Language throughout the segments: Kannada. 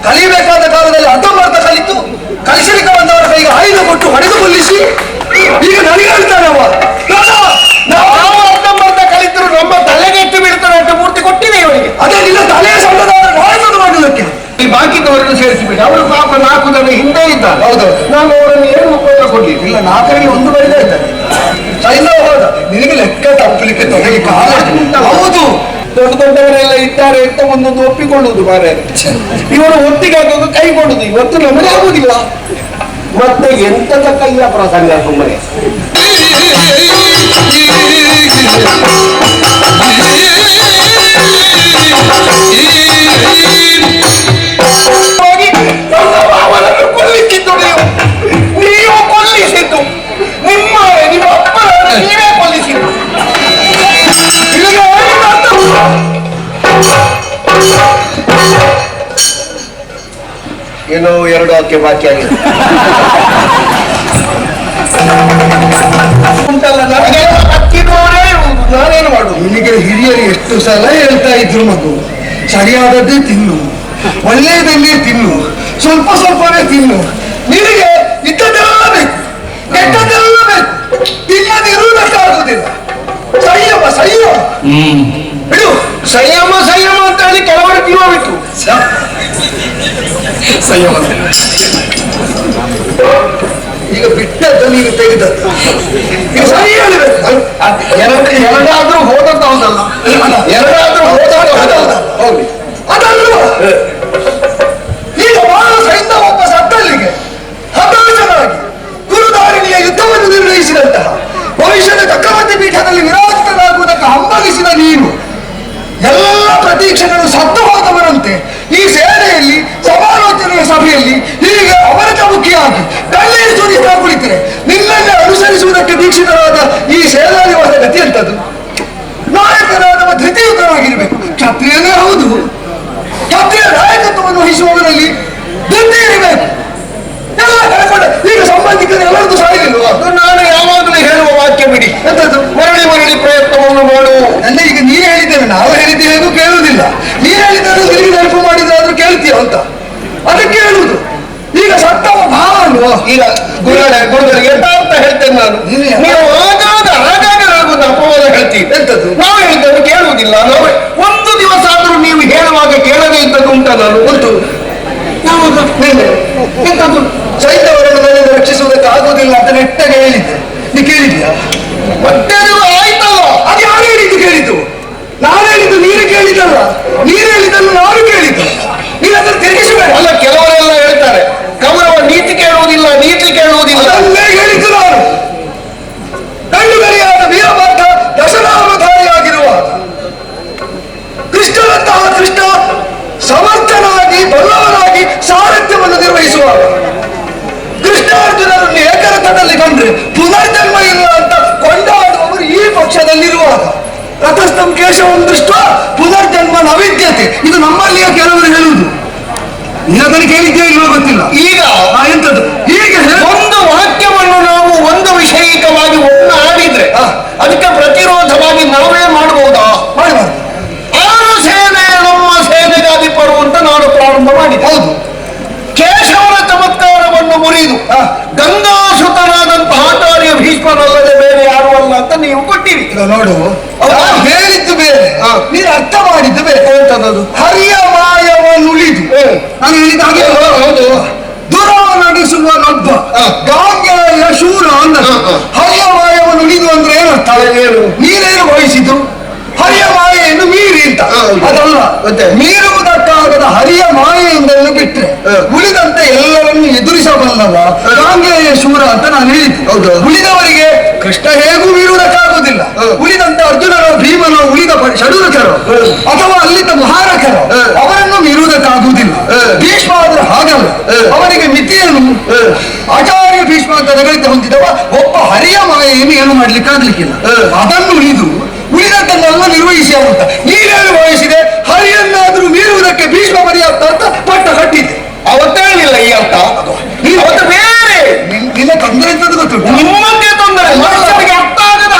ಕಲಿಬೇಕಾದ ಕಾಲದಲ್ಲಿ ಅರ್ಧಂಬರ್ಧ ಕಲಿತು ಕಲಿಸಲಿಕ್ಕೆ ಬಂದವರ ಕೈಗೆ ಆಯುಧ ಕೊಟ್ಟು ಹೊಡೆದು ಕೊಲ್ಲಿಸಿ ಈಗ ನನಗೆ ಹೇಳ್ತಾನವ ನಾವು ಅರ್ಧಂಬರ್ಧ ಕಲಿತರು ನಮ್ಮ ತಲೆಗೆ ಎತ್ತು ಬಿಡ್ತಾರೆ ಅಂತ ಮೂರ್ತಿ ಕೊಟ್ಟಿವೆ ಇವರಿಗೆ. ಅದೇ ನಿನ್ನ ತಲೆಯ ಸಣ್ಣದಾದ ರಾಜರು ಮಾಡುವುದಕ್ಕೆ ಈ ಬಾಕಿದವರನ್ನು ಸೇರಿಸಿಬಿಟ್ಟು ಅವರು ಪಾಪ 4 ಜನ ಹಿಂದೆ ಇದ್ದಾರೆ. ಹೌದು, ನಾನು ಅವರನ್ನು ಏನು ಉಪಯೋಗ ಕೊಡ್ಲಿಲ್ಲ. ಇಲ್ಲ, 4ರಲ್ಲಿ 1 ಬರಿದೇ ಇದ್ದಾರೆ. ಸೈನ್ಯ ಹೋದ ನಿನಗೆ ಲೆಕ್ಕ ತಪ್ಪಲಿಕ್ಕೆ ತೊಡಗಿ ಕಾಲ. ಹೌದು, ದೊಡ್ಡ ದೊಡ್ಡವರೆಲ್ಲ ಇದ್ದಾರೆ ಅಂತ ಒಂದೊಂದು ಒಪ್ಪಿಕೊಳ್ಳುವುದು ಬಾರೆ. ಇವರು ಒಟ್ಟಿಗೆ ಆಗೋದು ಕೈಗೊಳ್ಳುದು ಇವತ್ತು ನಮಗೆ ಆಗುದಿಲ್ಲ. ಮತ್ತೆ ಎಂತದ ಕೈಯ ಪ್ರಸಂಗ ಸುಮ್ಮನೆ. ಕೊಲ್ಲಿಕ್ಕಿದ್ದು ನೀವು ಕೊಲ್ಲಿಸಿದ್ದು ನಿಮ್ಮ ಅಪ್ಪನ ನೀವೇ ಕೊಲ್ಲಿಸಿದ್ದು. ಏನೋ 2 ವಾಕ್ಯ ಬಾಕಿ ಆಗಿದೆ ಉಂಟಲ್ಲ. ನಾನೇನು ಮಾಡುದು? ನಿನಗೆ ಹಿರಿಯರು ಎಷ್ಟು ಸಲ ಹೇಳ್ತಾ ಇದ್ರು, ಮಗು ಸರಿಯಾದದ್ದೇ ತಿನ್ನು, ಒಳ್ಳೆಯದನ್ನೇ ತಿನ್ನು, ಸ್ವಲ್ಪ ಸ್ವಲ್ಪವೇ ತಿನ್ನು. ನಿನಗೆ ಇದ್ದದೆಲ್ಲ ಬೇಕು, ಕೆಟ್ಟದೆಲ್ಲ ಬೇಕು, ತಿನ್ನದಿರುವುದಕ್ಕಾಗುವುದಿಲ್ಲ. ಸಂಯಮ ಸಂಯಮ ಬಿಡು. ಸಂಯಮ ಸಂಯಮ ಅಂತ ಹೇಳಿ ಕೆಲವರು ಜೀವ ಬಿಟ್ಟು ಸಂಯಮ. ಈಗ ಬಿಟ್ಟದ್ದು ನೀನು ತೆಗೆದದ್ದು. ಈಗ ಸರಿ ಹೇಳಬೇಕು. ಎರಡಾದ್ರೂ ಹೋದದ್ದು ಹೌದಲ್ಲ, ಎರಡಾದ್ರೂ ಹೋದದ್ದು ಹೌದಲ್ಲ. ಹೋಗ್ಲಿ ಅದಲ್ವ. ಈಗ ಬಹಳ ಸೈನ್ಯ ಒಬ್ಬ ಸತ್ತಲ್ಲಿಗೆ ಹತಾಶನಾಗಿ ಗುರುದಾರಿಣಿಯ ಯುದ್ಧವನ್ನು ನಿರ್ವಹಿಸಿದಂತಹ ಭವಿಷ್ಯದ ಚಕ್ರವರ್ತಿ ಪೀಠದಲ್ಲಿ ವಿರಾಜಿತನಾಗುವುದಕ್ಕೆ ಹಂಬಲಿಸಿದ ನೀನು ಎಲ್ಲ ಪ್ರತೀಕ್ಷೆಗಳು ಸತ್ತು ಹೋದವರಂತೆ ಈ ಸೇನೆಯಲ್ಲಿ ಸಮಾಲೋಚನೆಯ ಸಭೆಯಲ್ಲಿ ಹೀಗೆ ಅವರತ ಮುಖಿಯಾಗಿ ಕಣ್ಣೀರು ಸುರಿಸ್ತಾ ಕುಳಿತರೆ ನಿನ್ನನ್ನೇ ಅನುಸರಿಸುವುದಕ್ಕೆ ದೀಕ್ಷಿತರಾದ ಈ ಸೇನಾನಿವಾಸ ಗತಿ ಅಂತದ್ದು. ನಾಯಕರಾದವ ಧೃತಿಯುತನಾಗಿರ್ಬೇಕು. ಕ್ಷತ್ರಿಯನೇ ಹೌದು, ಕ್ಷತ್ರಿಯ ನಾಯಕತ್ವವನ್ನು ವಹಿಸುವವರಲ್ಲಿ ಧೃತಿ ಇರಬೇಕು. ಎಲ್ಲ ಕಳ್ಕೊಂಡ ಈಗ ಸಂಬಂಧಿಕರು ಎಲ್ಲರದ್ದು ಸಾಯಿಲ್ವಾ? ನಾನು ಯಾವಾಗಲೂ ಹೇಳುವ ವಾಕ್ಯ ಬಿಡಿ. ಎಂತದ್ದು? ಮರಳಿ ಮರಳಿ ಪ್ರಯತ್ನವನ್ನು ಮಾಡು. ನನ್ನ ಈಗ ನೀನು ಹೇಳಿದ್ದೇವೆ, ನಾವು ಹೇಳಿದ್ದೇನು ಕೇಳುವುದಿಲ್ಲ. ನೀನು ಹೇಳಿದ್ದೇನು ನಿನಗೆ ನೆನಪು ಮಾಡಿದ್ರಾದ್ರೂ ಕೇಳ್ತೀಯ ಅಂತ ಅದಕ್ಕೆ ಹೇಳುವುದು. ಈಗ ಸತ್ತವ ಭಾವ ಅಲ್ವಾ? ಈಗ ಗುರುಗಳಿಗೆ ಎಂತ ಅಂತ ಹೇಳ್ತೇನೆ ನಾನು. ನೀವು ಆಗಾಗ ಆಗುವುದು ಅಪವಾದ ಹೇಳ್ತೀವಿ. ಎಂತದ್ದು? ನಾವು ಹೇಳಿದ್ದನ್ನು ಕೇಳುವುದಿಲ್ಲ. ನಾವು ಒಂದು ದಿವಸ ಆದರೂ ನೀವು ಹೇಳುವಾಗ ಕೇಳದೇ ಇದ್ದದ್ದು ಉಂಟ. ನಾನು ಉಂಟು. ಎಂತದ್ದು? ಸೈನ್ಯವರನ್ನು ನನ್ನಿಂದ ರಕ್ಷಿಸುವುದಕ್ಕೆ ಆಗುವುದಿಲ್ಲ ಅಂತ ನೆಟ್ಟಾಗಿ ಹೇಳಿದ್ದೆ. ನೀ ಕೇಳಿದ್ಯಾ? ಮತ್ತೆ ಆಯ್ತಲ್ಲ. ಅದು ಯಾರು ಹೇಳಿದ್ದು? ಕೇಳಿದ್ದು ನಾನು ಹೇಳಿದ್ದು, ನೀನು ಕೇಳಿದ್ದಲ್ಲ. ನೀನು ಹೇಳಿದ್ದನ್ನು ನಾನು ಕೇಳಿದ್ದು. ನೀನು ಅದನ್ನು ತಿರುಗಿಸಬೇಡ. ಅಲ್ಲ, ಕೆಲವರೆಲ್ಲ ಹೇಳ್ತಾರೆ ಕೌರವ ನೀತಿ ಕೇಳುವುದಿಲ್ಲ, ನೀತಿ ಕೇಳುವುದಿಲ್ಲ. ಅದನ್ನೇ ಹೇಳಿದ್ದು ನಾನು. ಕಣ್ಣುಗರಿಯಾದ ವೀರಭದ್ರ ದಶನಾಮಧಾರಿಯಾಗಿರುವಾಗ ಕೃಷ್ಣನಂತಹ ಕೃಷ್ಣ ಸಮರ್ಥನಾಗಿ ಬಲ್ಲವನಾಗಿ ಸಾರಥ್ಯವನ್ನು ನಿರ್ವಹಿಸುವಾಗ ಕೃಷ್ಣಾರ್ಜುನರನ್ನು ಏಕರಥದಲ್ಲಿ ಕಂಡ್ರೆ ಪುನರ್ಜನ್ಮ ಇಲ್ಲ ಅಂತ ಕೊಂಡಾಡುವವರು ಈ ಪಕ್ಷದಲ್ಲಿರುವಾಗ ರಥಸ್ಥಂ ಕೇಶವಂ ದೃಷ್ಟ ಪುನರ್ಜನ್ಮ ನವಿದ್ಯತೆ. ಇದು ನಮ್ಮಲ್ಲಿಯ ಕೆಲವರು ಹೇಳುವುದು. ನೀನದನ್ನು ಕೇಳಿದ್ದೇ ಇಲ್ವೋ ಗೊತ್ತಿಲ್ಲ. ಈಗ ಎಂತದ್ದು? ಈಗ ಒಂದು ವಾಕ್ಯವನ್ನು ನಾವು ಒಂದು ವಿಷಯಿಕವಾಗಿ ಆಡಿದ್ರೆ ಅದಕ್ಕೆ ಪ್ರತಿರೋಧವಾಗಿ ನಾವೇ ಮಾಡಬಹುದಾ? ಮಾಡಬಾರ್ದು. 6 ಸೇನೆ ನಮ್ಮ ಸೇನೆಗಾಧಿಪರು ಅಂತ ನಾನು ಪ್ರಾರಂಭ ಮಾಡಿದೆ. ಹೌದು, ಕೇಶವನ ಚಮತ್ಕಾರವನ್ನು ಮುರಿದು ಗಂಗಾಸುತನಾದಂತಹ ಆಚಾರ್ಯ ಭೀಷ್ಮನಲ್ಲದೆ ಬೇರೆ ಯಾರು ಅಲ್ಲ ಅಂತ ನೀವು ಕೊಟ್ಟಿರಿ. ನೋಡು, ಹೇಳಿದ್ದು ಬೇರೆ, ನೀನು ಅರ್ಥ ಮಾಡಿದ್ದು ಬೇರೆ. ಎಂತದ್ದು? ಹರಿಯ ಮಾಯವನ್ನುಳಿದು ನಾನು ಹೇಳಿದ ಹಾಗೆ. ಹೌದು, ದುರವ ನಡೆಸುವನೊಬ್ಬ ಗಾಂಗೆಯ ಶೂರ ಅಂದ. ಹರಿಯ ಮಾಯವನ್ನುಳಿದು ಅಂದ್ರೆ ಏನರ್ಥ? ನೀನೇನು ವಹಿಸಿದ್ದು? ಹರಿಯ ಮಾಯೆಯನ್ನು ಮೀರಿ ಅಂತ. ಅದಲ್ಲ, ಮೀರುವುದಕ್ಕಾಗದ ಹರಿಯ ಮಾಯೆಯಿಂದಲೂ ಬಿಟ್ರೆ ಉಳಿದಂತೆ ಎಲ್ಲರನ್ನು ಎದುರಿಸಬಲ್ಲವ ಗಾಂಗೆಯ ಶೂರ ಅಂತ ನಾನು ಹೇಳಿದ್ದು. ಹೌದು, ಉಳಿದವರಿಗೆ ಕೃಷ್ಣ ಹೇಗೂ ಮೀರುವುದಕ್ಕಾಗುವುದಿಲ್ಲ. ಉಳಿದಂತೆ ಅರ್ಜುನನ ಭೀಮನ ಉಳಿದ ಷಡೂರಕರು ಅಥವಾ ಅಲ್ಲಿದ್ದ ಮಹಾರಕರು ಅವರನ್ನು ಮೀರುವುದಕ್ಕಾಗುವುದಿಲ್ಲ. ಭೀಷ್ಮ ಆದ್ರೆ ಹಾಗಲ್ಲ, ಅವನಿಗೆ ಮಿತಿಯನ್ನು ಆಚಾರ್ಯ ಭೀಷ್ಮ ಅಂತ ನಗಳಿತ ಹೊಂದಿದವ ಒಬ್ಬ ಹರಿಯ ಮಾಯೆಯನ್ನು ಏನು ಮಾಡ್ಲಿಕ್ಕಾಗ್ಲಿಕ್ಕಿಲ್ಲ. ಅದನ್ನು ಉಳಿದದ್ದನ್ನೆಲ್ಲ ನಿರ್ವಹಿಸಿ ಅಂತ ನೀನೇನು ವಹಿಸಿದೆ. ಹರಿಯನ್ನಾದ್ರೂ ಮೀರುವುದಕ್ಕೆ ಭೀಷ್ಮ ಪರ್ಯಾಪ್ತ ಅಂತ ಪಟ್ಟ ಕಟ್ಟಿದೆ. ಅವತ್ತೇಳಿಲ್ಲ ಈ ಅರ್ಥ. ಅವತ್ತು ಬೇರೆ ನಿನ್ನ ತೊಂದರೆ ಗೊತ್ತು.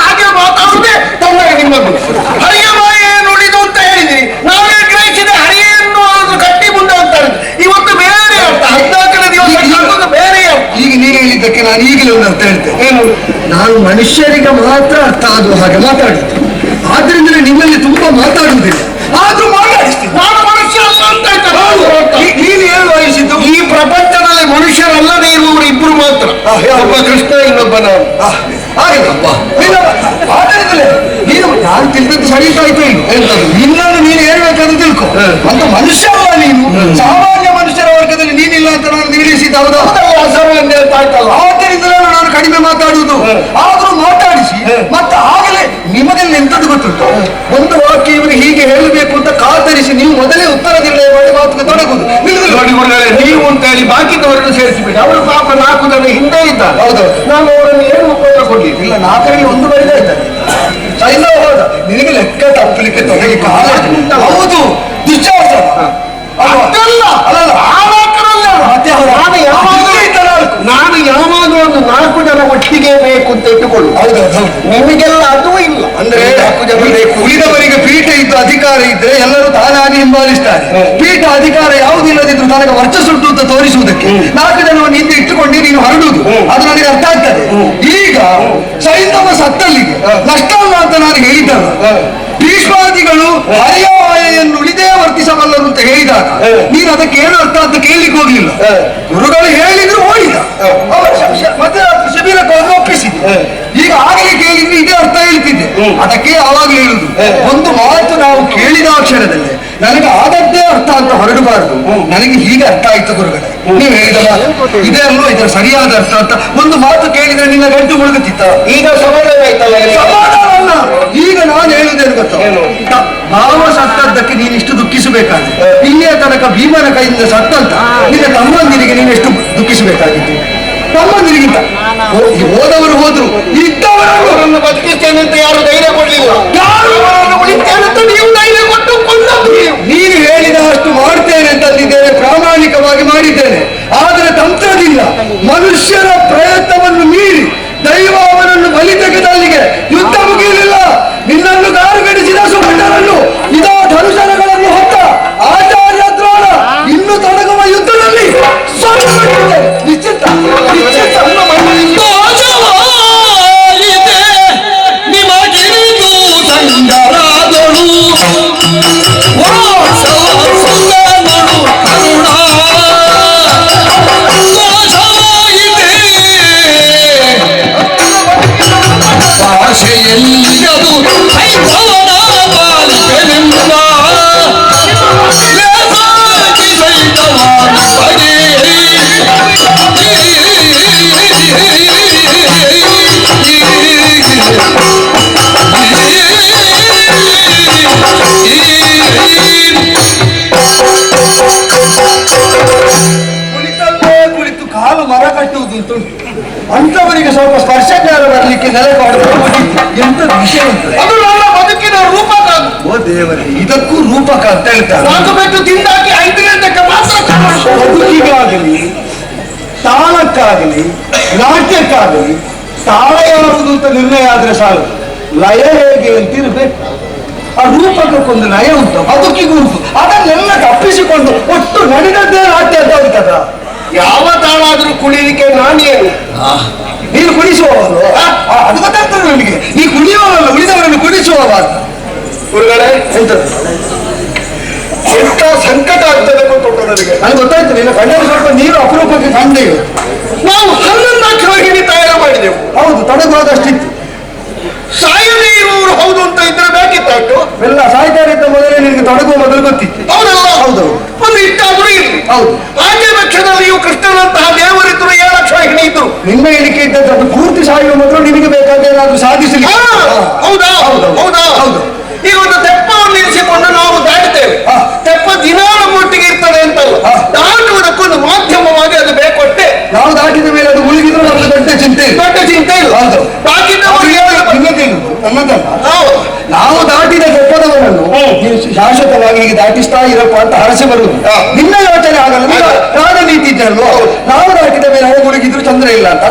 ಹರಿಯ ಮಾಯೆ ನುಡಿದು ಅಂತ ಹೇಳಿದ್ರಿ, ನಾವೇ ಗ್ರಹಿಸಿದ ಹರಿಯನ್ನು ಕಟ್ಟಿ ಮುಂದೆ ಹೋಗ್ತಾರೆ. ಇವತ್ತು ಬೇರೆ ಅರ್ಥ, 14ನೇ ದಿವಸ ಬೇರೆ. ಈಗ ನೀನು ಹೇಳಿದ್ದಕ್ಕೆ ನಾನು ಈಗಲೇ ಒಂದು ಅರ್ಥ ಹೇಳ್ತೇನೆ. ಏನು? ನಾನು ಮನುಷ್ಯರಿಗೆ ಮಾತ್ರ ಅರ್ಥ ಆಗುವ ಹಾಗೆ ಮಾತಾಡಿದ್ದೆ, ಆದ್ರಿಂದಲೇ ನಿಮ್ಮಲ್ಲಿ ತುಂಬಾ ಮಾತಾಡುವುದಿಲ್ಲ. ಆದ್ರೂ ಮಾತಾಡಿಸ್ತೀನಿ. ನಾನು ಮನುಷ್ಯ ಅಲ್ಲ ಅಂತ ನೀನು ಏನು ವಹಿಸಿದ್ದು? ಈ ಪ್ರಪಂಚದಲ್ಲಿ ಮನುಷ್ಯರಲ್ಲದೆ ಇರುವವರು ಇಬ್ಬರು ಮಾತ್ರ, ಒಬ್ಬ ಕೃಷ್ಣ, ಇನ್ನೊಬ್ಬ ನಾನು. ಹಾಗೆಲ್ಲಪ್ಪ ನೀನು ನಾನು ತಿಳಿದದ್ದು ಸರಿತಾಯ್ತು. ನಿನ್ನನ್ನು ನೀನು ಹೇಳ್ಬೇಕಾದ್ರೆ ತಿಳ್ಕೊ, ಅಂತ ಮನುಷ್ಯ ಅಲ್ಲ ನೀನು, ಸಾಮಾನ್ಯ ಮನುಷ್ಯರ ವರ್ಗದಲ್ಲಿ ನೀನಿಲ್ಲ ಅಂತ ನಾನು ನಿಲ್ಲಿಸಿದ್ದ. ಹೌದಾ? ಅಸಾಮಾನ್ಯ ಅಂತ ಆಯ್ತಲ್ಲ. ಆದ್ದರಿಂದಲೇ ನಾನು ಕಡಿಮೆ ಮಾತಾಡುವುದು. ಆದ್ರೂ ಮಾತಾಡಿಸಿ ಮತ್ತೆ ಆಗಲೇ ನಿಮಗೆಲ್ಲ ಎಂತದ್ದು ಗೊತ್ತುಂಟು, ಒಂದು ವಾಕ್ಯ ಇವರು ಹೀಗೆ ಹೇಳಬೇಕು ಅಂತ ಕಾತರಿಸಿ ನೀವು ಮೊದಲೇ ಉತ್ತರ ನಿರ್ಣಯ ಮಾಡಿ ಮಾತುಗೆ ತೊಡಗುದು. ನೀವು ಅಂತ ಹೇಳಿ ಬಾಕಿದವರನ್ನು ಸೇರಿಸಬೇಡಿ. ಅವರು ಪಾಪ 4 ಜನ ಹಿಂದೆ ಇದ್ದಾರೆ. ಹೌದು, ನಾನು ಅವರನ್ನು ಏನು ಉಪಯೋಗ ಕೊಡ್ಲಿ? ಇಲ್ಲ, 4ರಲ್ಲಿ 1 ಬರಿತಾ ಇದ್ದಾರೆ. ಸೈನ್ಯ ಹೋದ ನಿನಗೆ ಲೆಕ್ಕ ತಪ್ಪಲಿಕ್ಕೆ ತೊಡಗಿ ಕಾಲ. ಹೌದು, ದುಶ್ಯಾಸನ ಅಲ್ಲ ಅಲ್ಲ. ನಾನು ಯಾವಾಗ ಒಂದು 4 ಜನ ಒಟ್ಟಿಗೆ ಬೇಕು ಅಂತ ಇಟ್ಟುಕೊಳ್ಳು. ಹೌದು, ನಿಮಗೆಲ್ಲ ಅದೂ ಇಲ್ಲ. ಅಂದ್ರೆ 4 ಜನ ಬೇಕು. ಉಳಿದವರಿಗೆ ಪೀಠ ಇದ್ದು ಅಧಿಕಾರ ಇದ್ರೆ ಎಲ್ಲರೂ ತಾನಾಗಿ ಹಿಂಬಾಲಿಸ್ತಾರೆ. ಪೀಠ ಅಧಿಕಾರ ಯಾವುದಿಲ್ಲದಿದ್ರು ತನಗೆ ವರ್ಚಸ್ಸುಂಟು ಅಂತ ತೋರಿಸುವುದಕ್ಕೆ 4 ಜನವನ್ನು ಹಿಂದೆ ಇಟ್ಟುಕೊಂಡು ನೀನು ಹರಡುವುದು, ಅದು ನನಗೆ ಅರ್ಥ ಆಗ್ತದೆ. ಈಗ ಸೈಂಧವ ಸತ್ತಲ್ಲಿಗೆ ನಷ್ಟ ಅಲ್ಲ ಅಂತ ನಾನು ಹೇಳಿದ್ದಲ್ಲ. ಭೀಷ್ಮಾದಿಗಳು ಹರಿಯ ಮಾಯೆಯನ್ನು ಉಳಿದೇ ವರ್ತಿಸಬಲ್ಲರು ಅಂತ ಹೇಳಿದಾಗ ನೀನು ಅದಕ್ಕೆ ಏನು ಅರ್ಥ ಅಂತ ಕೇಳಲಿಕ್ಕೆ ಹೋಗ್ಲಿಲ್ಲ. ಗುರುಗಳು ಹೇಳಿದ್ರು ಓಡಿದ, ಮತ್ತೆ ಶಿಬಿರಕ್ಕೆ ಹೋಗಿ ಒಪ್ಪಿಸಿದೆ. ಈಗ ಆಗಲೇ ಕೇಳಿದ್ರೆ ಇದೇ ಅರ್ಥ ಹೇಳ್ತಿದ್ದೆ. ಅದಕ್ಕೆ ಆವಾಗ ಹೇಳುದು, ಒಂದು ಮಾತು ನಾವು ಕೇಳಿದ ಕ್ಷಣದಲ್ಲಿ ನನಗೆ ಆದದ್ದೇ ಅರ್ಥ ಅಂತ ಹೊರಡಬಾರದು. ನನಗೆ ಹೀಗೆ ಅರ್ಥ ಆಯ್ತು ಗುರುಗಳೇ, ನೀವು ಹೇಳಿದಲ್ಲ ಇದೇ ಅಲ್ವೋ ಇದರ ಸರಿಯಾದ ಅರ್ಥ ಅಂತ. ಒಂದು ಮಾತು ಕೇಳಿದ್ರೆ ನಿನ್ನ ಗಂಟು ಮುಳುಗುತ್ತಿತ್ತ, ಈಗ ಸಮಾಧಾನ ಆಯ್ತಲ್ಲ? ಸಮಾಧಾನ ಅಲ್ಲ. ಈಗ ನಾನು ಹೇಳುವುದೇನು ಗೊತ್ತ, ಭಾವ ಸತ್ತದ್ದಕ್ಕೆ ನೀನು ಇಷ್ಟು ದುಃಖಿಸಬೇಕಾದ್ರೆ ಇಲ್ಲಿಯ ತನಕ ಭೀಮನ ಕೈಯಿಂದ ಸತ್ತಂತ ನಿನ್ನ ತಮ್ಮಂದಿರಿಗೆ ನೀನು ಎಷ್ಟು ದುಃಖಿಸಬೇಕಾಗಿತ್ತು? ತಮ್ಮಂದಿರಿಗಿಂತ ಹೋದವರು ಹೋದ್ರು, ಇದ್ದವರನ್ನು ಬದುಕಿಸ್ತೇನೆ ಅಂತ ಯಾರು ಧೈರ್ಯ ಕೊಡ್ಲಿಲ್ಲ. ಯಾರು ಉಳಿತೇನೆ ಅಂತ ನೀವು ಧೈರ್ಯ ಕೊಟ್ಟು ಕೊಂದದ್ದು. ನೀನು ಹೇಳಿದ ಅಷ್ಟು ಮಾಡ್ತೇನೆ ಅಂತಂದಿದ್ದೇನೆ, ಪ್ರಾಮಾಣಿಕವಾಗಿ ಮಾಡಿದ್ದೇನೆ. ಆದರೆ ತಂತ್ರದಿಂದ ಮನುಷ್ಯರ ಪ್ರಯತ್ನವನ್ನು ಮೀರಿ ದೈವ ಅವನನ್ನು ಬಲಿ ತೆಗೆದಲ್ಲಿಗೆ ಯುದ್ಧ ಮುಗಿಯಲಿಲ್ಲ. ನಿನ್ನನ್ನು ಗಾರುಗಡಿಸಿದ ಸುಮಂಡರನ್ನು ಇದೋ ಧನುಷರಗಳನ್ನು ಹೊತ್ತ ಆಚಾರ್ಯ ದ್ರೋಣ ಇನ್ನು ತೊಡಗುವ ಯುದ್ಧದಲ್ಲಿ ನಿಶ್ಚಿತ ಕುಳಿತು ಕಾಲು ಮರ ಕಟ್ಟುವುದು ಉಂಟು. ಅಂತವರಿಗೆ ಸ್ವಲ್ಪ ಸ್ಪರ್ಶ ಜ್ಞಾನ ಬರಲಿಕ್ಕೆ ನೆಲೆ ಎಂತ ವಿಷಯ ಉಂಟು. ಅದು ನನ್ನ ಬದುಕಿನ ರೂಪಕ. ಓ ದೇವರೇ, ಇದಕ್ಕೂ ರೂಪಕ ಅಂತ ಹೇಳ್ತಾರೆ. ಸಾಕು ಬಿಟ್ಟು ತಿಂದಾಕಿ 5 ಗಂಟೆಗೆ ಮಾತ್ರ ಬದುಕಿಗಾಗಲಿ, ತಾಳಕ್ಕಾಗಲಿ, ನಾಟ್ಯಕ್ಕಾಗಲಿ ತಾಳ ಯಾವುದು ಅಂತ ನಿರ್ಣಯ ಆದ್ರೆ ಸಾಲು. ಲಯ ಹೇಗೆ ಅಂತಿರ್ಬೇಕು. ಆ ರೂಪಕ್ಕೊಂದು ಲಯ ಉಂಟು, ಬದುಕಿಗೂ ಉಂಟು. ಅದನ್ನೆಲ್ಲ ತಪ್ಪಿಸಿಕೊಂಡು ಒಟ್ಟು ನಡೆದದ್ದೇ ನಾಟ್ಯ ಅಂತ ಹೋಗ್ತದ. ಯಾವ ತಾಳ ಆದ್ರೂ ಕುಣಿಲಿಕ್ಕೆ ನಾನೇನು? ನೀನು ಕುಣಿಸುವವರು ಅದು ಗೊತ್ತಾಗ್ತದೆ ನನಗೆ. ನೀ ಕುಣಿಯುವವಲ್ಲ, ಉಳಿದವರನ್ನು ಕುಣಿಸುವವ. ಗುರುಗಳೇ, ಎಂತ ಸಂಕಟ ಆಗ್ತದೆ ಗೊತ್ತುಂಟು ನನಗೆ. ನನಗೆ ಗೊತ್ತಾಯ್ತು, ನಿನ್ನ ಕಣ್ಣಲ್ಲಿ ಸ್ವಲ್ಪ ನೀರು ಅಪರೂಪಕ್ಕೆ ಕಂಡೆವು. ನಾವು ಹನ್ನೊಂದಾಕ್ಷವಾಗಿ ತಯಾರು ಮಾಡಿದೆವು. ಹೌದು, ತೊಡಗುವಾದಷ್ಟಿತ್ತು. ಸಾಯದೇ ಇರುವವರು ಹೌದು ಅಂತ ಇದ್ರೆ ಬೇಕಿತ್ತು. ಎಲ್ಲ ಸಾಯ್ತಾರೆ ಅಂತ ಮೊದಲೇ ನಿನಗೆ ತೊಡಗುವ ಮೊದಲು ಗೊತ್ತಿತ್ತು. ಹೌದಲ್ಲ? ಹೌದು, ಒಂದು ಇಟ್ಟಾದ್ರೂ ಇರಲಿ. ಹೌದು, ಆಕೆ ಪಕ್ಷದಲ್ಲಿಯೂ ಕೃಷ್ಣನಂತಹ ದೇವರಿದ್ರು 7 ಲಕ್ಷ ಹಿಡಿ ಇದ್ರು. ನಿಮ್ಮ ಎಣಿಕೆ ಇದ್ದದ್ದು ಪೂರ್ತಿ ಸಾಯುವ ಮೊದಲು ನಿನಗೆ ಬೇಕಾದ ಏನಾದ್ರೂ ಸಾಧಿಸಲಿ. ಹೌದಾ? ಹೌದಾ? ಹೌದು. ಈಗ ಒಂದು ತೆಪ್ಪವನ್ನು ನಿಲ್ಲಿಸಿಕೊಂಡು ನಾವು ದಾಟುತ್ತೇವೆ. ತೆಪ್ಪ ದಿನಾಲ ಒಟ್ಟಿಗೆ ಇರ್ತದೆ ಅಂತಲ್ಲ, ದಾಟುವುದಕ್ಕೊಂದು ಮಾಧ್ಯಮವಾಗಿ ಅದು ಬೇಕೊಟ್ಟೆ. ನಾವು ದಾಟಿದ ಮೇಲೆ ಅದು ಉಳಿದಿದ್ರು ನಮ್ಗೆ ದೊಡ್ಡ ಚಿಂತೆ ಇಲ್ಲ. ಹೌದು, ನಾವು ದಾಟಿದ ತೆಪ್ಪದವರನ್ನು ಶಾಶ್ವತವಾಗಿ ಹೀಗೆ ದಾಟಿಸ್ತಾ ಇರಪ್ಪ ಅಂತ ಹರಸೆ ಬರುವುದು ನಿನ್ನ ಯೋಚನೆ ಆಗಲ್ಲ. ರಾಜನೀತಿ ಇದ್ದಲ್ವೋ, ನಾವು ದಾಟಿದ ಮೇಲೆ ಹೋಗಿ ಉಳಿಗಿದ್ರು ತೊಂದರೆ ಇಲ್ಲ ಅಂತ.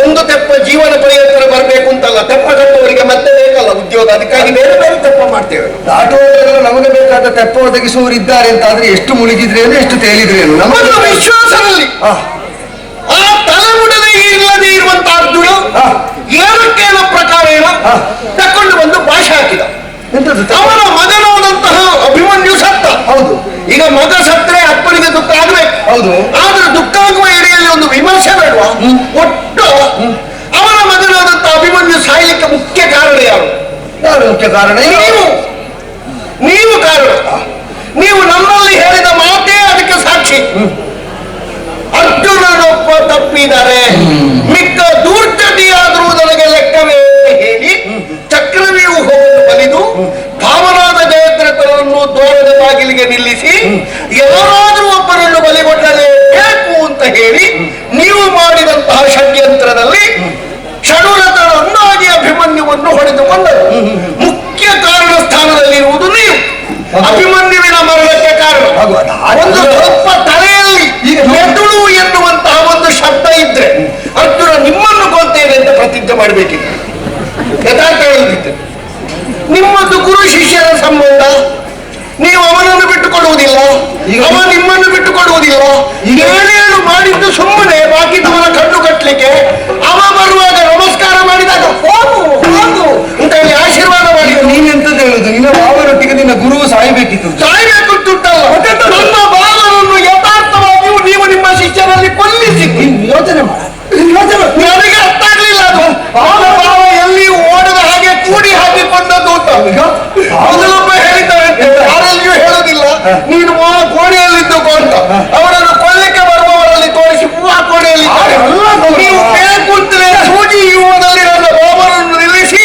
ಒಂದು ತೆಪ್ಪ ಜೀವನ ಪರ್ಯಂತರ ಬರಬೇಕು ಅಂತಲ್ಲ, ತೆಪ್ಪ ಕಟ್ಟುವವರಿಗೆ ಮತ್ತೆ ಬೇಕಲ್ಲ. ಉದ್ಯೋಗ, ಅದಕ್ಕಾಗಿ ಬೇರೆ ಬೇರೆ ತೆಪ್ಪ ಮಾಡ್ತೇವೆ. ದಾಟುವವರೆಲ್ಲ ನಮಗೆ ಬೇಕಾದ ತೆಪ್ಪ ಒದಗಿಸುವವರು ಇದ್ದಾರೆ ಅಂತ ಆದ್ರೆ ಎಷ್ಟು ಮುಳುಗಿದ್ರೇನು ಎಷ್ಟು ತೇಲಿದ್ರೇನು ನಮ್ಮದು ವಿಶ್ವಾಸದಲ್ಲಿ ಆ ತಲೆಮುಡಲೇ ಇಲ್ಲದೆ ಇರುವಂತಹ ಅರ್ಜುನ ಏನಕ್ಕೇನೋ ಪ್ರಕಾರ ಏನೋ ತಕೊಂಡು ಬಂದು ಭಾಷೆ ಹಾಕಿದ. ಅವನ ಮಗನಾದಂತಹ ಅಭಿಮನ್ಯು ಸತ್ತ. ಹೌದು. ಈಗ ಮಗ ಸತ್ತರೆ ಅಪ್ಪನಿಗೆ ದುಃಖ ಆಗ್ಬೇಕು. ಹೌದು. ಆದ್ರೆ ದುಃಖ ಆಗುವ ಎಡೆಯಲ್ಲಿ ಒಂದು ವಿಮರ್ಶೆ ಬೇಡವಾ? ಒಟ್ಟು ಅವನ ಮಗನಾದಂತಹ ಅಭಿಮನ್ಯು ಸಾಯಲಿಕ್ಕೆ ಮುಖ್ಯ ಕಾರಣ ಯಾರು? ಯಾರು ಮುಖ್ಯ ಕಾರಣ? ನೀವು ಕಾರಣ. ನೀವು ನಮ್ಮಲ್ಲಿ ಹೇಳಿದ ಮಾತೇ ಅದಕ್ಕೆ ಸಾಕ್ಷಿ. ಅರ್ಜುನನೊಬ್ಬ ತಪ್ಪಿದ್ದಾರೆ, ಮಿಕ್ಕ ದೂರ್ಜಟಿಯಾದರೂ ನನಗೆ ಲೆಕ್ಕವೇ ಹೇಳಿ ಚಕ್ರವ್ಯೂಹವನ್ನು ಬಲಿದು ಭಾವನಾದ ಜಯದ್ರಥನನ್ನು ದ್ವಾರದ ಬಾಗಿಲಿಗೆ ನಿಲ್ಲಿಸಿ ಯಾರಾದರೂ ಒಬ್ಬರನ್ನು ಬಲಿಗೊಳ್ಳಲೇಬೇಕು ಅಂತ ಹೇಳಿ ನೀವು ಮಾಡಿದಂತಹ ಷಡ್ಯಂತ್ರದಲ್ಲಿ ಷಡುರಥನನ್ನಾಗಿ ಅಭಿಮನ್ಯುವನ್ನು ಹೊಡೆದುಕೊಂಡರು. ಮುಖ್ಯ ಕಾರಣ ಸ್ಥಾನದಲ್ಲಿರುವುದು ನೀವು. ಅಭಿಮನ್ಯುವಿನ ಮರಣಕ್ಕೆ ಕಾರಣ ಒಂದು ಸ್ವಲ್ಪ ತಲೆಯಲ್ಲಿ ಮೆದುಳು ಎನ್ನುವಂತಹ ಒಂದು ಶಬ್ದ ಇದ್ರೆ ಅರ್ಜುನ ನಿಮ್ಮನ್ನು ಕೊಲ್ತೇನೆ ಅಂತ ಪ್ರತಿಜ್ಞೆ ಮಾಡಬೇಕಿತ್ತು. ಯಥಾರ್ಥ ಹೇಳುತ್ತಿದ್ದೆ. ನಿಮ್ಮದು ಗುರು ಶಿಷ್ಯರ ಸಂಬಂಧ, ನೀವು ಅವನನ್ನು ಬಿಟ್ಟುಕೊಡುವುದಿಲ್ಲ, ಅವ ನಿಮ್ಮನ್ನು ಬಿಟ್ಟುಕೊಡುವುದಿಲ್ಲ. ಏನೇನು ಮಾಡಿದ್ದು ಸುಮ್ಮನೆ ಬಾಕಿದವನ ಕಣ್ಣು ಕಟ್ಟಲಿಕ್ಕೆ ಅವ ಬರುವಾಗ ನಮಸ್ಕಾರ ಮಾಡಿದಾಗ ಹೋಗು ಹೋಗು ಅಂತ ಹೇಳಿ ಆಶೀರ್ವಾದ ಮಾಡಿ. ನೀನೆಂತದ್ದು ಹೇಳುದು? ನಿನ್ನ ಭಾವರೊಟ್ಟಿಗೆ ನಿನ್ನ ಗುರು ಸಾಯಬೇಕಿತ್ತು. ಸಾಯಬೇಕು ಅಂತುಂಟಲ್ಲ, ನನ್ನ ಭಾವನನ್ನು ಯಥಾರ್ಥವಾಗಿಯೂ ನೀವು ನಿಮ್ಮ ಶಿಷ್ಯರಲ್ಲಿ ಕೊಲ್ಲಿಸಿ ಯೋಚನೆ ಮಾಡ. ನನಗೆ ಅರ್ಥ ಆಗ್ಲಿಲ್ಲ ಅದು. ಅವನ ಭಾವ ಎಲ್ಲಿ ಓಡದ ಹಾಗೆ ಕೂಡಿ ಹಾಕಿಕೊಂಡದ್ದು ಅಂತ ಮೊದಲೊಬ್ಬ ಹೇಳಿದ್ದಾರೆ, ಯಾರಲ್ಲಿಯೂ ಹೇಳೋದಿಲ್ಲ, ನೀನು ಕೋಣೆಯಲ್ಲಿದ್ದು ಅಂತ. ಅವರನ್ನು ಕೊಲ್ಲಿಕ್ಕೆ ಬರುವವರಲ್ಲಿ ತೋರಿಸಿ ಹೂವ ಕೋಣೆಯಲ್ಲಿ ನೀವು ಬೇಕು ಅಂತಲೇ ಸೂಜಿ ಯುವದಲ್ಲಿ ನನ್ನ ಭಾವನನ್ನು ನಿಲ್ಲಿಸಿ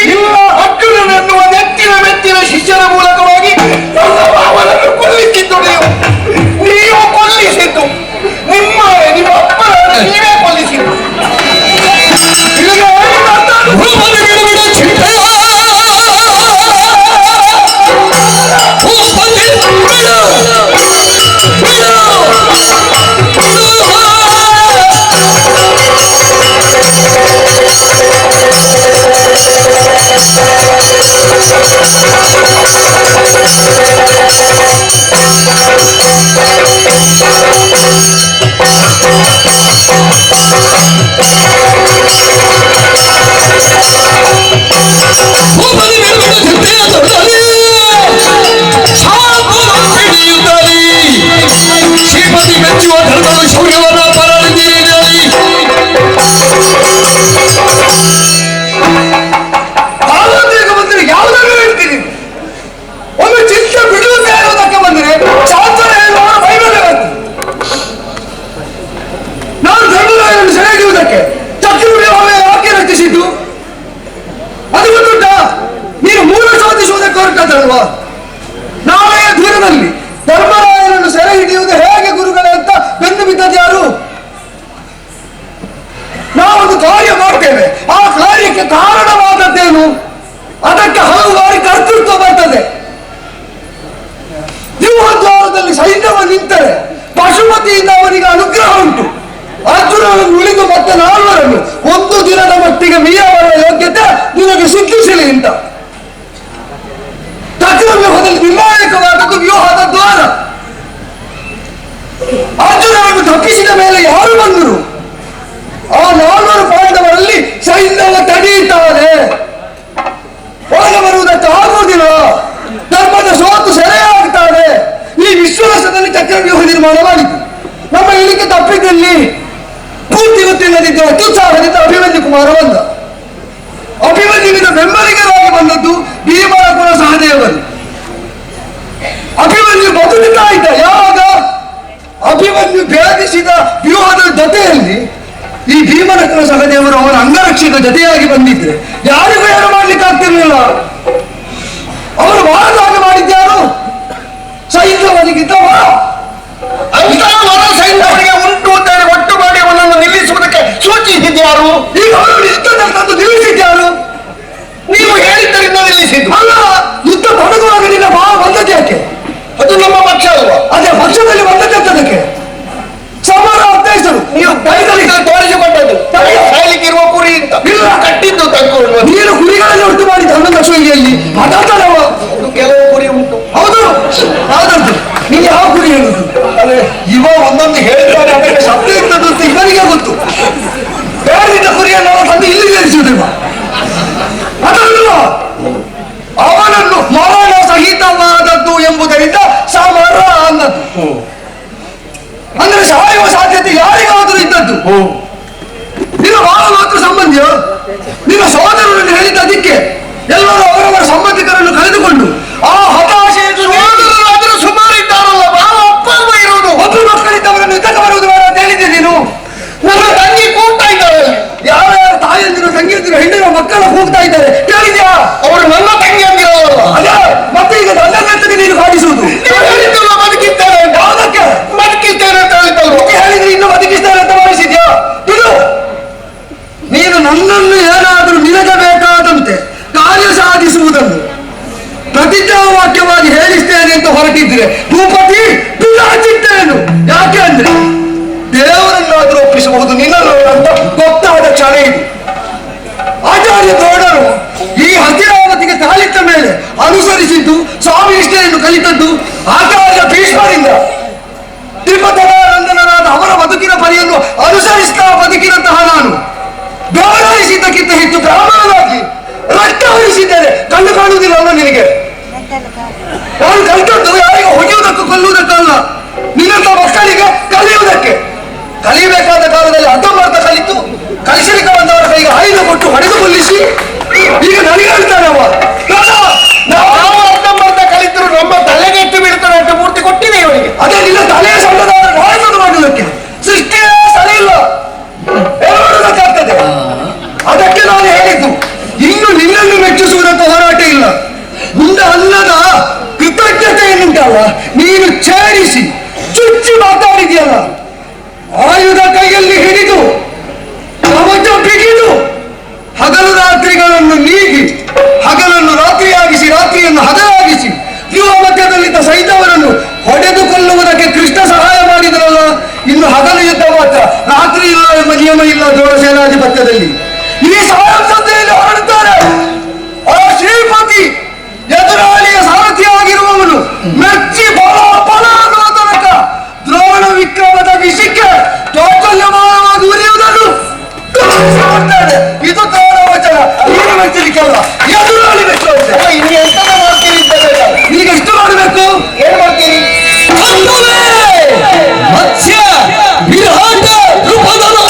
ಅರ್ಜುನನನ್ನು ನೆಚ್ಚಿನ ಮೆಚ್ಚಿನ ಶಿಷ್ಯರ ಮೂಲಕವಾಗಿ ನನ್ನ ಭಾವನನ್ನು ಕೊಲ್ಲಿಸಿದ್ದು ನೀವು ಕೊಲ್ಲಿಸಿದ್ದು ನಿಮ್ಮ ಅಪ್ಪನ ನೀವೇ ಕೊಲ್ಲಿಸಿದ್ದು. ಯಾವುದಾದ್ರು ಹೇಳ್ತೀನಿ. ಒಂದು ಚಿಂತೆ ಬಿಡುವುದೇ ಹೇಳುವುದಕ್ಕೆ ಬಂದರೆ ಶಾಸ್ತ್ರ ಹೇಳುವವರು ಬೈಬಲ್ ಬಂತು. ನಾನು ಧರ್ಮರಾಯನನ್ನು ಸೆರೆ ಹಿಡಿಯುವುದಕ್ಕೆ ಚಕ್ರವ್ಯೂಹವೇ ಯಾಕೆ ರಚಿಸಿದ್ದು? ಅದು ಗೊತ್ತುಂಟ? ನೀನು ಮೂಲ ಶೋಧಿಸುವುದಕ್ಕೆ ಹೊರಟದಲ್ವಾ? ನಾಳೆಯ ದೂರದಲ್ಲಿ ಧರ್ಮರಾಯನನ್ನು ಸೆರೆ ಹಿಡಿಯುವುದು ಹೇಗೆ ಗುರುಗಳೇ ಅಂತ ಬೆನ್ನು ಬಿದ್ದದ್ದು ಯಾರು? ನಾವೊಂದು ಕಾರ್ಯ ಮಾಡ್ತೇವೆ, ಆ ಕಾರ್ಯಕ್ಕೆ ಕಾರಣವಾದದ್ದೇನು? ಅದಕ್ಕೆ ಹಲವು ಬಾರಿ ಕರ್ತೃತ್ವ ಬರ್ತದೆ. ವ್ಯೂಹದ್ವಾರದಲ್ಲಿ ಸೈನ್ಯವ ನಿಂತರೆ ಪಶುಪತಿಯಿಂದ ಅವನಿಗೆ ಅನುಗ್ರಹ ಉಂಟು. ಅರ್ಜುನನನ್ನು ಉಳಿದು ಮತ್ತೆ ನಾಲ್ವರನ್ನು ಒಂದು ದಿನದ ಮಟ್ಟಿಗೆ ಮೀಯಬಲ್ಲ ಯೋಗ್ಯತೆ ನಿನಗೆ ಸಿದ್ಧಿಸಲಿ ಅಂತ. ಚಕ್ರವ್ಯೂಹದಲ್ಲಿ ನಿರ್ಣಾಯಕವಾದದ್ದು ವ್ಯೂಹದ ದ್ವಾರ. ಅರ್ಜುನನನ್ನು ತಪ್ಪಿಸಿದ ಮೇಲೆ ಯಾರು ಬಂದರು? ಆ ನಾಲ್ವರು ಪಾಂಡವರಲ್ಲಿ ಸೈನ್ಯವ ತಡೆಯುತ್ತಾನೆ. ಒಳಗೆ ಬರುವುದಕ್ಕೆ ಆಗುವುದಿಲ್ಲ. ಧರ್ಮದ ಸೋತು ಸೆರೆಯಾಗ್ತಾನೆ. ಈ ವಿಶ್ವಾಸದಲ್ಲಿ ಚಕ್ರವ್ಯೂಹ ನಿರ್ಮಾಣ ಮಾಡಿತು. ನಮ್ಮ ಇಳಿಕೆ ತಪ್ಪಿದಲ್ಲಿ ಪೂರ್ತಿ ಗೊತ್ತಿಲ್ಲದಿದ್ದ ಅತ್ಯುತ್ಸಾಹದಿಂದ ಅಭಿಮನ್ಯು ಕುಮಾರ ಬಂದ. ಅಭಿಮನ್ಯುವಿನ ಬೆಂಬಲಿಗರಾಗಿ ಬಂದದ್ದು ಭೀಮನ ಕುಲ ಸಹದೇವರು. ಅಭಿಮನ್ಯು ಬದುಕುತ್ತಾ ಇದ್ದ. ಯಾವಾಗ ಅಭಿಮನ್ಯು ಭೇದಿಸಿದ ವ್ಯೂಹದ ಜೊತೆಯಲ್ಲಿ ಈ ಭೀಮನ ಕುಲ ಸಹದೇವರು ಅವನ ಅಂಗರಕ್ಷಕ ಜೊತೆಯಾಗಿ ಬಂದಿದ್ರೆ ಯಾರಿಗೂ ಏನು ಮಾಡ್ಲಿಕ್ಕೆ ಆಗ್ತಿರ್ಲಿಲ್ಲ. ಅವರು ವಾರದಾಗ ಮಾಡಿದ್ಯಾರು? ಸೈನ್ಯವನಿಗಿದ್ದವ ಸೈನ್ಯವನಿಗೆ ಉಂಟು ಅಂತ ಹೇಳಿ ಒಟ್ಟು ಮಾಡಿ ಅವನನ್ನು ನಿಲ್ಲಿಸುವುದಕ್ಕೆ ಸೂಚಿಸಿದ್ಯಾರು? ಈಗ ಅವರು ಯುದ್ಧದಲ್ಲಿ ನಿಲ್ಲಿಸಿದ್ಯಾರು? ನೀವು ಹೇಳಿದ್ದರಿಂದ ನಿಲ್ಲಿಸಿದ್ದು ಅಲ್ಲ. ಯುದ್ಧ ತೊಡಗುವಾಗ ನಿನ್ನ ಭಾವ ಬಂದದ್ದು ಯಾಕೆ? ಅದು ನಮ್ಮ ಪಕ್ಷ ಅಲ್ವಾ? ಅದೇ ಪಕ್ಷದಲ್ಲಿ ಬಂದದ್ದಕ್ಕೆ ಸಮರ ಅಧ್ಯಕ್ಷರು ನೀವು ದೈವರಿಗೆ ತೋರಿಸಿಕೊಂಡದ್ದು ಸಾಯಲಿಕ್ಕಿರುವ ಕುರಿ ಅಂತ. ಇಲ್ಲ ಕಟ್ಟಿದ್ದು ತಕ್ಕೊಂಡು ನೀನು ಕುರಿಗಳಲ್ಲಿ ಒಟ್ಟು ಮಾಡಿದ 11 ಲಕ್ಷ ಇಲ್ಲಿ ಮಾತಾಡ್ತಾರವ. ಕೆಲವು ಕುರಿ ಉಂಟು. ಹೌದು ಹೌದಂತೆ. ನೀನು ಯಾವ ಕುರಿ ಹೇಳುದು? ಇವ ಒಂದೊಂದು ಹೇಳ್ತಾರೆ ಅದಕ್ಕೆ ಶಬ್ದ ಇರ್ತದ್ದು ಅಂತ ಇವನಿಗೆ ಗೊತ್ತು. ಬೇಡದಿದ್ದ ಕುರಿಯನ್ನು ಅವನು ತಂದು ಇಲ್ಲಿ ಸೇರಿಸುವುದಿಲ್ಲ ಅದಲ್ಲ. ಅವನನ್ನು ಮರಣ ಸಹಿತವಾದದ್ದು ಎಂಬುದರಿಂದ ಸಮರ ಅನ್ನದ್ದು. ಅಂದ್ರೆ ಸಾಯುವ ಸಾಧ್ಯತೆ ಯಾರಿಗಾದರೂ ಇದ್ದದ್ದು. ನಿನ್ನ ಬಾಳ ಮಾತ್ರ ಸಂಬಂಧಿಯ ನಿನ್ನ ಸೋದರರನ್ನು ಹೇಳಿದ್ದ ಅದಕ್ಕೆ ಎಲ್ಲರೂ ಅವರವರ ಸಂಬಂಧಿಕರನ್ನು ಕಳೆದುಕೊಂಡು ಆ ಹತಾಶೆಯನ್ನು ಸೋದರರಾದರೂ ಸುಮಾರು ಇದ್ದಾರಲ್ಲ, ಬಹಳ ಅಪ್ಪರ್ವ ಇರುವುದು. ಒಬ್ಬರು ಮಕ್ಕಳಿದ್ದವರನ್ನು ಯುದ್ಧಕ್ಕೆ ಬರುವುದು ಬೇಡ ಅಂತ ಹೇಳಿದ್ದೆ ನೀನು. ನನ್ನ ತಂಗಿ ಕೂಗ್ತಾ ಇದ್ದಾರೆ. ಯಾರ ತಾಯಂದಿರು ತಂಗಿಯಂದಿರು ಹೆಣ್ಣಿನ ಮಕ್ಕಳ ಕೂಗ್ತಾ ಇದ್ದಾರೆ ಕೇಳಿದ್ಯಾ? ಅವರು ನನ್ನ ತಂಗಿ ಅಂದಿರೋಲ್ಲ. ಅದ ಮತ್ತೆ ಈಗ ನನ್ನಂತಕ್ಕೆ ನೀನು ಕಾಣಿಸುವುದು. ಹೇಳಿದ್ದಲ್ಲ ಬದುಕಿದ್ದೇನೆ ಅಂತ. ಯಾವುದಕ್ಕೆ ಬದುಕಿದ್ದೇನೆ ಅಂತ ಹೇಳಿದ್ದಲ್ಲ. ಹೇಳಿದ್ರೆ ಇನ್ನು ಬದುಕಿಸ್ತಾರೆ ಅಂತ ಭಾವಿಸಿದ್ಯಾ? ಇದು ನೀನು ನನ್ನನ್ನು ಏನಾದರೂ ನಿನಗೆ ಬೇಕಾದಂತೆ ಕಾರ್ಯ ಸಾಧಿಸುವುದನ್ನು ಪ್ರತಿಜ್ಞಾವಾಕ್ಯವಾಗಿ ಹೇಳಿಸ್ತೇನೆ ಅಂತ ಹೊರಟಿದ್ರೆ ಭೂಪತಿ ತುಲಾಚಿತ್ತೇನು. ಯಾಕೆ ಅಂದ್ರೆ ದೇವರನ್ನಾದರೂ ಒಪ್ಪಿಸಬಹುದು ನಿನ್ನನ್ನು ಅಂತ ಗೊತ್ತಾದ ಕ್ಷಣ ಇದು. ಆಚಾರ್ಯ ದ್ರೋಣರು ಈ ಹಸಿರಾವತಿಗೆ ಕಾಲಿಟ್ಟ ಮೇಲೆ ಅನುಸರಿಸಿದ್ದು ಸ್ವಾಮಿ ನಿಷ್ಠೆಯನ್ನು ಕಲಿತದ್ದು ಆಚಾರ್ಯ ಭೀಷ್ಮರಿಂದ. ತ್ರಿಪಥನಾನಂದನರಾದ ಅವರ ಬದುಕಿನ ಪರಿಯನ್ನು ಅನುಸರಿಸ್ತಾ ಬದುಕಿನಂತಹ ನಾನು ಗೌರವಿಸಿದ್ದಕ್ಕಿಂತ ಹೆಚ್ಚು ಬ್ರಾಹ್ಮಣನಾಗಿ ರಕ್ತ ಹರಿಸಿದ್ದೇನೆ. ಕಣ್ಣು ಕಾಣುವುದಿಲ್ಲ ಅಲ್ಲ ನಿನಗೆ? ನಾನು ಕಲಿತದ್ದು ಯಾರಿಗೂ ಹೊಗೆಯುವುದಕ್ಕೂ ಕೊಲ್ಲುವುದಕ್ಕಲ್ಲ, ನಿನ್ನಂತ ಮಕ್ಕಳಿಗೆ ಕಲಿಯುವುದಕ್ಕೆ. ಕಲಿಯಬೇಕಾದ ಕಾಲದಲ್ಲಿ ಅರ್ಧಂಬರ್ಧ ಕಲಿತು ಕಲಿಸಲಿಕ್ಕೆ ಬಂದವರ ಕೈಗೆ ಆಯುಧ ಕೊಟ್ಟು ಹೊಡೆದು ಕೊಲ್ಲಿಸಿ ಈಗ ನನಗೆ ಹೇಳ್ತಾನೆ ಅವ ನಾವು ಅರ್ಧಂಬರ್ಧ ಕಲಿತರು ನಮ್ಮ ತಲೆಗೆ ಇಟ್ಟು ಬಿಡ್ತಾರೆ ಅಂತ ಪೂರ್ತಿ ಕೊಟ್ಟಿದೆ ಇವರಿಗೆ. ಅದೇ ನಿನ್ನ ತಲೆಯ ಸಣ್ಣದಾದ ರಾಯವನ್ನು ಮಾಡುವುದಕ್ಕೆ ಸೃಷ್ಟಿಯೇ ಸರಿ ಇಲ್ಲ ಹೇಳುವುದಕ್ಕಾಗ್ತದೆ. ಅದಕ್ಕೆ ನಾನು ಹೇಳಿದ್ದು ಇನ್ನು ನಿನ್ನನ್ನು ಮೆಚ್ಚಿಸುವುದಂತ ಹೋರಾಟ ಇಲ್ಲ. ಮುಂದೆ ಅನ್ನದ ಕೃತಜ್ಞತೆಯನ್ನುಂಟಲ್ಲ ನೀನು ಛೇಡಿಸಿ ಚುಚ್ಚಿ ಮಾತಾಡಿದೆಯಲ್ಲ, ಆಯುಧ ಕೈಯಲ್ಲಿ ಹಿಡಿದು ಕವಚ ಬಿಗಿದು ಹಗಲು ರಾತ್ರಿಗಳನ್ನು ನೀಗಿ ಹಗಲನ್ನು ರಾತ್ರಿಯಾಗಿಸಿ ರಾತ್ರಿಯನ್ನು ಹಗಲಾಗಿಸಿ ಯುವ ಮಧ್ಯದಲ್ಲಿದ್ದ ಸೈನ್ಯವರನ್ನು ಹೊಡೆದು ಕೊಲ್ಲುವುದಕ್ಕೆ ಕೃಷ್ಣ ಸಹಾಯ ಮಾಡಿದರಲ್ಲ. ಇನ್ನು ಹಗಲು ಯುದ್ಧ ಮಾತ್ರ, ರಾತ್ರಿ ಇಲ್ಲ ಎಂಬ ನಿಯಮ ಇಲ್ಲ ದ್ರೋಣ ಸೇನಾಧಿಪತ್ಯದಲ್ಲಿ. ಈ ಸಾಯಂಸತೆಯಲ್ಲಿ ಹೊರಡುತ್ತಾರೆ. ಆ ಶ್ರೀಪತಿ ಎದುರಾಳಿಯ ಸಾರಥಿಯಾಗಿರುವವನು ಮೆಚ್ಚಿ ಬಲ ಬಲ ಅನ್ನುವ ತನಕ ದ್ರೋಣ ವಿಕ್ರಮದ ವಿಷಕ್ಕೆ ದೌರ್ಬಲ್ಯವಾಗಿ ಉರಿಯುವುದನ್ನು ತೋರಿಸಿಕೊಡ್ತಾನೆ. ಇದು ದ್ರೋಣ ವಚನ. ನೀನು ಮೆಚ್ಚಲಿಕ್ಕೆಲ್ಲ ಎದುರಾಳಿ ಮೆಚ್ಚುವಂತೆ. ಇನ್ನು ಎಂತ ಮಾಡ್ತೀರಿ ಇದ್ದರೆ ಈಗ ಎಷ್ಟು ಮಾಡಬೇಕು? ಏನ್ ಮಾಡ್ತೀರಿ? ಮತ್ಸ್ಯ ವಿರಾಟ ರೂಪದನು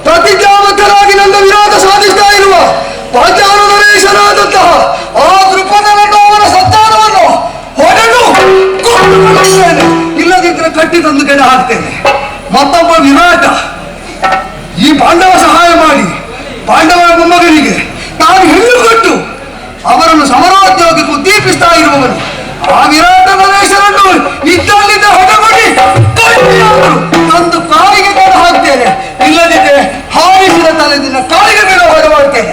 ಪ್ರತಿಜ್ಞಾಬದ್ಧರಾಗಿ ನನ್ನ ವಿರೋಧ ಸಾಧಿಸ್ತಾ ಇರುವ ಪಾಂಚಾಲ ನರೇಶನಾದಂತಹ ಆ ದೃಪದನನ್ನು ಅವರ ಸಂತಾನವನ್ನು ಹೊಡೆದು ಕೊಂದುಕೊಳ್ಳುತ್ತೇನೆ. ಇಲ್ಲದಿದ್ದರೆ ಕಟ್ಟಿ ತಂದು ಕೆಡ ಹಾಕ್ತೇನೆ. ಮತ್ತೊಬ್ಬ ವಿರಾಟ ಈ ಪಾಂಡವ ಸಹಾಯ ಮಾಡಿ ಪಾಂಡವರ ಮೊಮ್ಮಗನಿಗೆ ತಾನು ಹೆಣ್ಣು ಕೊಟ್ಟು ಅವರನ್ನು ಸಮರೋದ್ಯೋಗಕ್ಕೆ ಉದ್ದೀಪಿಸ್ತಾ ಇರುವವನು ಆ ವಿರಾಟ ನರೇಶನನ್ನು ಇದ್ದಲ್ಲಿದ್ದ ಹೊಡೆಗೊಡಿ ತಂದು ಕಾಲಿಗೆ ಕೆಡ ಹಾಕ್ತೇನೆ. ಇಲ್ಲದಿದ್ದರೆ ಹಾರಿಸಿದ ತಲೆದಿಂದ ಕಾಲಿಗೆ ಕೆಡ ಹೊಡೆ ಮಾಡ್ತೇನೆ.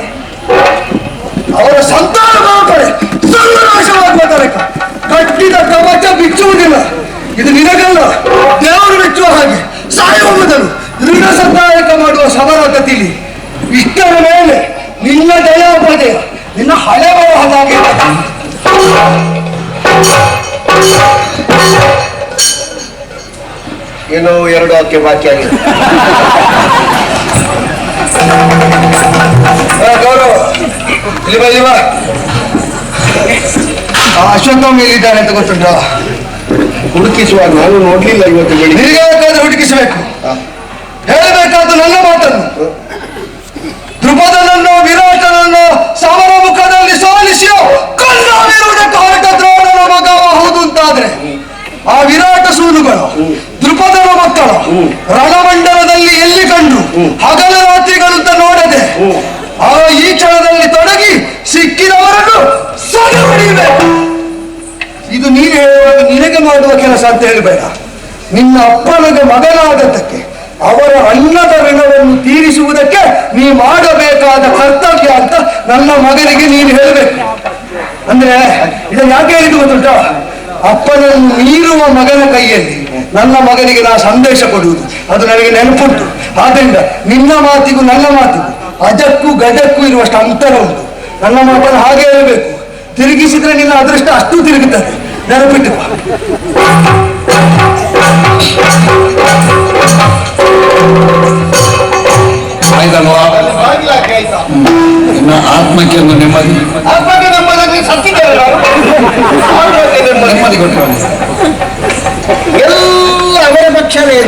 ಅವರ ಸಂತಾನ ಕಡೆ ಸರ್ವನಾಶವಾಗುವ ತನಕ ಕಟ್ಟಿದ ಕವಚ ಬಿಚ್ಚುವುದಿಲ್ಲ. ಇದು ನಿನಗಲ್ಲ, ದೇವರು ಮೆಚ್ಚುವ ಹಾಗೆ ಸಾಯುವ ಮೊದಲು ದೃಢ ಸಹಾಯಕ ಮಾಡುವ ಸಮರ ಗತಿಲಿ. ಇಷ್ಟರ ಮೇಲೆ ನಿನ್ನ ದಯಾಪದಯ ನಿನ್ನ ಹಳೆ ಬರಹದಾಗೆ ಏನೋ 2 ವಾಕ್ಯ ಬಾಕಿ ಆಗಿದೆ. ಗೌರವ ಇಲ್ಲಿ ಬಾ, ಇಲ್ಲಿ ಬಾ. ಅಶ್ವತ್ಥಾಮ ಇಲ್ಲಿದ್ದಾನೆ ಅಂತ ಗೊತ್ತುಂಟ? ಹುಡುಕಿಸುವಾಗ ನಾನು ನೋಡ್ಲಿಲ್ಲ ಇವತ್ತು ಬೆಳಿಗ್ಗೆ. ನಿನಗೆ ಬೇಕಾದ್ರೆ ಹುಡುಕಿಸಬೇಕು. ಹೇಳಬೇಕಾದ ನನ್ನ ಮಾತನ್ನು ದ್ರುಪದನನ್ನು ವಿರಾಟನನ್ನು ಸಮರ ಮುಖದಲ್ಲಿ ಸೋಲಿಸಿಯೋ ಕಲ್ಲಾವಿರುವುದಕ್ಕೆ ಹೊರಟ ದ್ರೋಣನ ಮಗ ಹೌದು ಅಂತಾದ್ರೆ ಆ ವಿರಾಟ ಸೂನುಗಳು ದ್ರುಪದನ ಮಕ್ಕಳು ರಣಮಂಡಲದಲ್ಲಿ ಎಲ್ಲಿ ಕಂಡು ಹಗಲ ರಾತ್ರಿಗಳಂತ ನೋಡದೆ ಈ ಕ್ಷಣದಲ್ಲಿ ತೊಡಗಿ ಸಿಕ್ಕಿದವರನ್ನು ಸದೆ ಹೊಡೆಯಬೇಕು. ಇದು ನೀನು ಹೇಳುವಾಗ ನಿನಗೆ ಮಾಡುವ ಕೆಲಸ ಅಂತ ಹೇಳಬೇಡ. ನಿನ್ನ ಅಪ್ಪನಿಗೆ ಮಗನಾದದ್ದಕ್ಕೆ ಅವರ ಅನ್ನದ ಋಣವನ್ನು ತೀರಿಸುವುದಕ್ಕೆ ನೀ ಮಾಡಬೇಕಾದ ಕರ್ತವ್ಯ ಅಂತ ನನ್ನ ಮಗನಿಗೆ ನೀನು ಹೇಳಬೇಕು. ಅಂದ್ರೆ ಇದನ್ನು ಯಾಕೆ ಹೇಳಿದ್ದು ಗೊತ್ತುಂಟ? ಅಪ್ಪನನ್ನು ಮೀರುವ ಮಗನ ಕೈಯಲ್ಲಿ ನನ್ನ ಮಗನಿಗೆ ನಾ ಸಂದೇಶ ಕೊಡುವುದು ಅದು ನನಗೆ ನೆನಪುಂಟು. ಆದ್ರಿಂದ ನಿನ್ನ ಮಾತಿಗೂ ನನ್ನ ಮಾತಿಗೂ ಅಜಕ್ಕೂ ಗಜಕ್ಕೂ ಇರುವಷ್ಟು ಅಂತರ ಉಂಟು. ನನ್ನ ಮಾತನ್ನು ಹಾಗೆ ಹೇಳಬೇಕು. ತಿರುಗಿಸಿದ್ರೆ ನಿನ್ನ ಅದೃಷ್ಟ ಅಷ್ಟು ತಿರುಗುತ್ತದೆ, ನೆನಪಿಟ್ಟುಕೋ. ಆಯ್ತಲ್ವಾ? ಇನ್ನು ಆತ್ಮಕ್ಕೆ ಒಂದು ನೆಮ್ಮದಿ, ಆತ್ಮಕ್ಕೆ ನೆಮ್ಮದಿ ಸತ್ತಿದ್ದಾರೆ. ನೆಮ್ಮದಿ ಕೊಟ್ಟರು ಎಲ್ಲ ಅವರ ಪಕ್ಷವೇ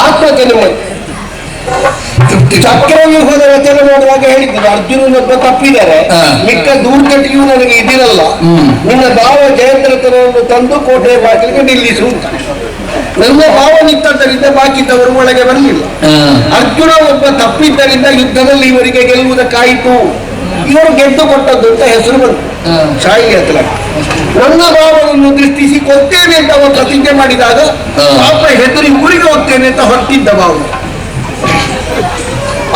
ಆತ್ಮಕ್ಕೆ ನೆಮ್ಮದಿ. ತೃಪ್ತಿ. ಚಕ್ರವ್ಯೂಹದ ರಚನೆ ಮಾಡುವಾಗ ಹೇಳಿದ್ರು ಅರ್ಜುನನೊಬ್ಬ ತಪ್ಪಿದ್ದಾರೆ, ಮಿಕ್ಕ ದೂರ್ಕಟ್ಟಿಯೂ ನನಗೆ ಇದಿರಲ್ಲ, ನಿನ್ನ ಭಾವ ಜಯದ್ರಥನನ್ನು ತಂದು ಕೋಟೆ ಬಾಗಿಲಿಗೆ ನಿಲ್ಲಿಸು ಅಂತ. ನನ್ನ ಭಾವ ನಿಂತದ್ದರಿಂದ ಬಾಕಿದ್ದವರು ಒಳಗೆ ಬರಲಿಲ್ಲ. ಅರ್ಜುನ ಒಬ್ಬ ತಪ್ಪಿದ್ದರಿಂದ ಯುದ್ಧದಲ್ಲಿ ಇವರಿಗೆ ಗೆಲ್ಲುವುದಕ್ಕಾಯಿತು, ಇವರು ಗೆದ್ದು ಕೊಟ್ಟದ್ದು ಅಂತ ಹೆಸರು ಬಂತು ಶಾಯಿ ಹತ್ರ. ನನ್ನ ಭಾವವನ್ನು ದೃಷ್ಟಿಸಿ ಕೊಡ್ತೇನೆ ಅಂತ ಅವರು ಪ್ರತಿಜ್ಞೆ ಮಾಡಿದಾಗ ಪಾಪ ಹೆದರಿ ಊರಿಗೆ ಹೋಗ್ತೇನೆ ಅಂತ ಹೊರಟಿದ್ದ ಭಾವ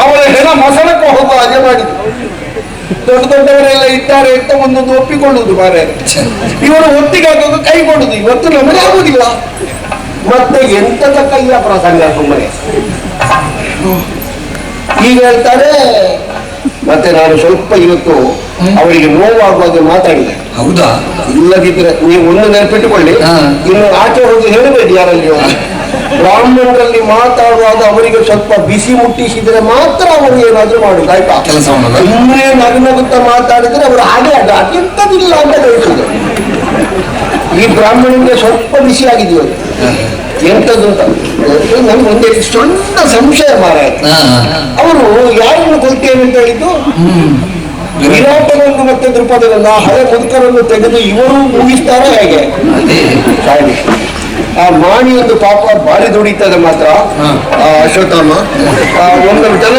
ಅವರ ಹೆಣ ಮಸಣಕ್ಕೆ ಹೋಗುವ ಹಾಗೆ ಮಾಡಿದ್ರು. ದೊಡ್ಡ ದೊಡ್ಡವರೆಲ್ಲ ಇದ್ದಾರೆ ಅಂತ ಒಂದೊಂದು ಒಪ್ಪಿಕೊಳ್ಳುವುದು ಮಾರೆ. ಇವರು ಒಟ್ಟಿಗೆ ಆಗುವಾಗ ಕೈ ಕೊಡುದು. ಇವತ್ತು ನಮಗೆ ಆಗುದಿಲ್ಲ. ಮತ್ತೆ ಎಂತದ ಕೈಯ ಪ್ರಸಂಗ ಸುಮ್ಮನೆ. ಈಗ ಹೇಳ್ತಾರೆ ಮತ್ತೆ ನಾನು ಸ್ವಲ್ಪ ಇವತ್ತು ಅವರಿಗೆ ನೋವಾಗುವಾಗ ಮಾತಾಡಿದೆ. ಹೌದಾ? ಇಲ್ಲದಿದ್ರೆ ನೀವು ಒಂದು ನೆನಪಿಟ್ಟುಕೊಳ್ಳಿ, ಇನ್ನು ಆಚೆ ಹೋಗಿ ಹೇಳಬೇಡಿ ಯಾರಲ್ಲಿ. ಬ್ರಾಹ್ಮಣರಲ್ಲಿ ಮಾತಾಡುವಾಗ ಅವರಿಗೆ ಸ್ವಲ್ಪ ಬಿಸಿ ಮುಟ್ಟಿಸಿದ್ರೆ ಮಾತ್ರ ಅವರು ಏನಾದ್ರೂ ಮಾಡುದು, ಆಯ್ತಾ? ಕೆಲಸವನ್ನು ಸುಮ್ಮನೆ ನಗುನಗುತ್ತಾ ಮಾತಾಡಿದ್ರೆ ಅವರು ಹಾಗೆ ಅತ್ಯಂತದಿಲ್ಲ ಅಂತ ಹೇಳ್ತಿದ್ರು. ಈ ಬ್ರಾಹ್ಮಣನಿಗೆ ಸ್ವಲ್ಪ ಬಿಸಿ ಆಗಿದೆಯೋ ಎಂತದ್ದು ಅಂತ ನಮ್ಗೆ ಒಂದೇ ಸಣ್ಣ ಸಂಶಯ ಮಾರಾಯ. ಅವರು ಯಾರನ್ನು ಕೊಲ್ತೇವೆ ಅಂತ ಹೇಳಿದ್ದು? ವಿರಾಟನನ್ನು ಮತ್ತೆ ದ್ರುಪದನನ್ನು ಹಳೆ ಮುದುಕರನ್ನು ತೆಗೆದು ಇವರು ಮುಗಿಸ್ತಾರೋ ಹೇಗೆ? ಆ ಮಾಣಿಯೊಂದು ಪಾಪ ಭಾರಿ ದುಡಿತದೆ ಮಾತ್ರ. ಅಶ್ವತ್ಥಾಮ ಒಂದೊಂದು ಜನ